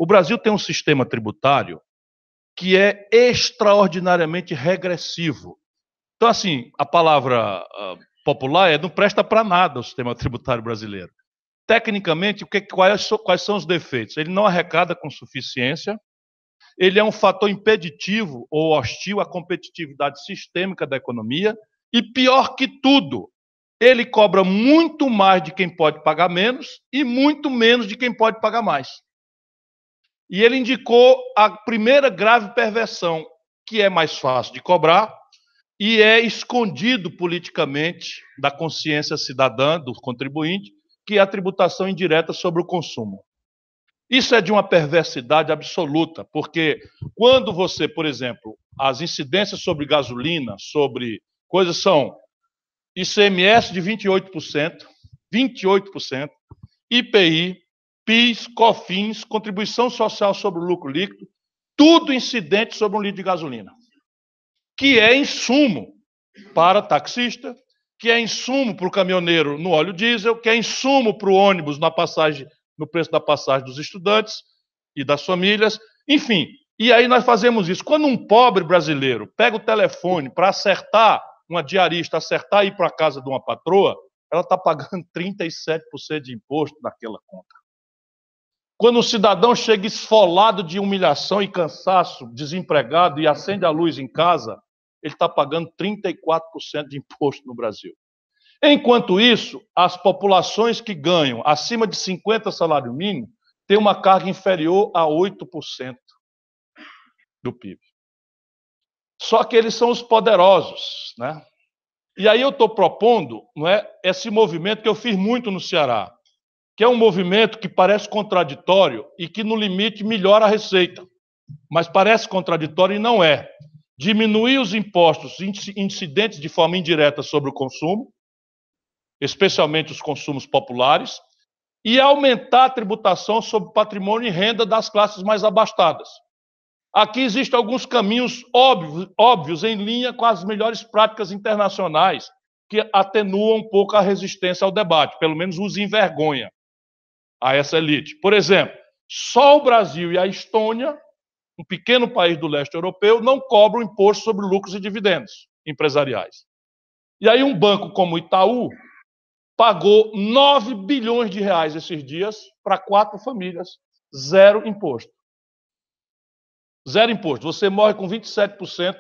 O Brasil tem um sistema tributário que é extraordinariamente regressivo. Então, assim, a palavra popular é não presta para nada o sistema tributário brasileiro. Tecnicamente, quais são os defeitos? Ele não arrecada com suficiência, ele é um fator impeditivo ou hostil à competitividade sistêmica da economia e, pior que tudo, ele cobra muito mais de quem pode pagar menos e muito menos de quem pode pagar mais. E ele indicou a primeira grave perversão, que é mais fácil de cobrar e é escondido politicamente da consciência cidadã, do contribuinte, que é a tributação indireta sobre o consumo. Isso é de uma perversidade absoluta, porque quando você, por exemplo, as incidências sobre gasolina, sobre coisas são ICMS de 28%, IPI, PIS, COFINS, contribuição social sobre o lucro líquido, tudo incidente sobre um litro de gasolina, que é insumo para taxista, que é insumo para o caminhoneiro no óleo diesel, que é insumo para o ônibus na passagem, no preço da passagem dos estudantes e das famílias, enfim. E aí nós fazemos isso. Quando um pobre brasileiro pega o telefone para acertar, uma diarista acertar e ir para a casa de uma patroa, ela está pagando 37% de imposto naquela conta. Quando o cidadão chega esfolado de humilhação e cansaço, desempregado e acende a luz em casa, ele está pagando 34% de imposto no Brasil. Enquanto isso, as populações que ganham acima de 50 salário mínimo têm uma carga inferior a 8% do PIB. Só que eles são os poderosos, né? E aí eu estou propondo, não é, esse movimento que eu fiz muito no Ceará, que é um movimento que parece contraditório e que, no limite, melhora a receita. Mas parece contraditório e não é. Diminuir os impostos incidentes de forma indireta sobre o consumo, especialmente os consumos populares, e aumentar a tributação sobre patrimônio e renda das classes mais abastadas. Aqui existem alguns caminhos óbvios em linha com as melhores práticas internacionais que atenuam um pouco a resistência ao debate, pelo menos os envergonha a essa elite. Por exemplo, só o Brasil e a Estônia, um pequeno país do leste europeu, não cobram imposto sobre lucros e dividendos empresariais. E aí um banco como o Itaú pagou 9 bilhões de reais esses dias para 4 famílias, zero imposto. Zero imposto. Você morre com 27%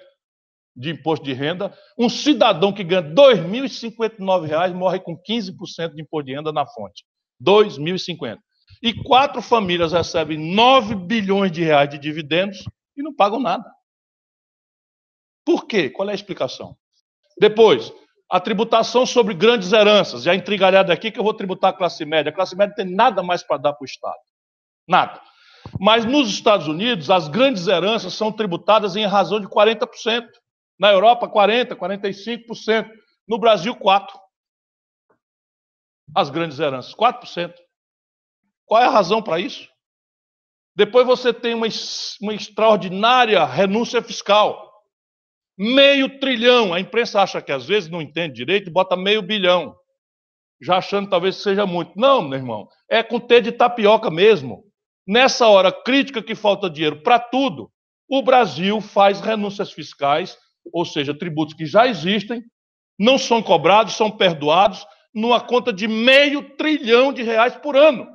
de imposto de renda. Um cidadão que ganha R$ 2.059 morre com 15% de imposto de renda na fonte. R$ 2.050. E 4 famílias recebem 9 bilhões de reais de dividendos e não pagam nada. Por quê? Qual é a explicação? Depois, a tributação sobre grandes heranças. Já intrigalhado aqui que eu vou tributar a classe média. A classe média não tem nada mais para dar para o Estado. Nada. Mas nos Estados Unidos, as grandes heranças são tributadas em razão de 40%. Na Europa, 40%, 45%. No Brasil, 4%. As grandes heranças, 4%. Qual é a razão para isso? Depois você tem uma extraordinária renúncia fiscal. R$500 bilhão. A imprensa acha que às vezes não entende direito e bota R$500 bilhão. Já achando talvez que seja muito. Não, meu irmão. É com T de tapioca mesmo. Nessa hora crítica que falta dinheiro para tudo, o Brasil faz renúncias fiscais, ou seja, tributos que já existem, não são cobrados, são perdoados, numa conta de R$500 bilhão por ano.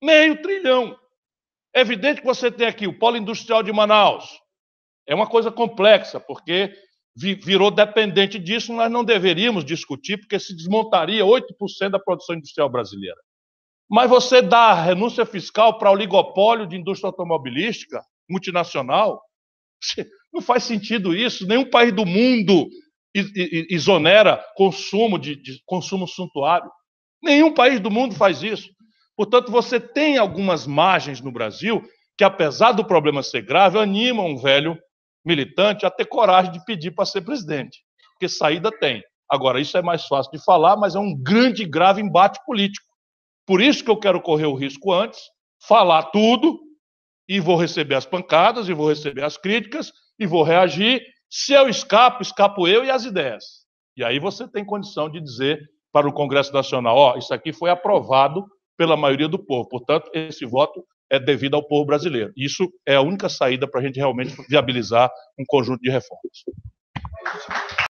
R$500 bilhão. É evidente que você tem aqui o Polo Industrial de Manaus. É uma coisa complexa, porque virou dependente disso, nós não deveríamos discutir, porque se desmontaria 8% da produção industrial brasileira. Mas você dá renúncia fiscal para o oligopólio de indústria automobilística multinacional? Não faz sentido isso. Nenhum país do mundo exonera consumo de consumo suntuário. Nenhum país do mundo faz isso. Portanto, você tem algumas margens no Brasil que, apesar do problema ser grave, animam um velho militante a ter coragem de pedir para ser presidente. Porque saída tem. Agora, isso é mais fácil de falar, mas é um grande e grave embate político. Por isso que eu quero correr o risco antes, falar tudo, e vou receber as pancadas, e vou receber as críticas, e vou reagir. Se eu escapo, escapo eu e as ideias. E aí você tem condição de dizer para o Congresso Nacional, ó, isso aqui foi aprovado pela maioria do povo. Portanto, esse voto é devida ao povo brasileiro. Isso é a única saída para a gente realmente viabilizar um conjunto de reformas.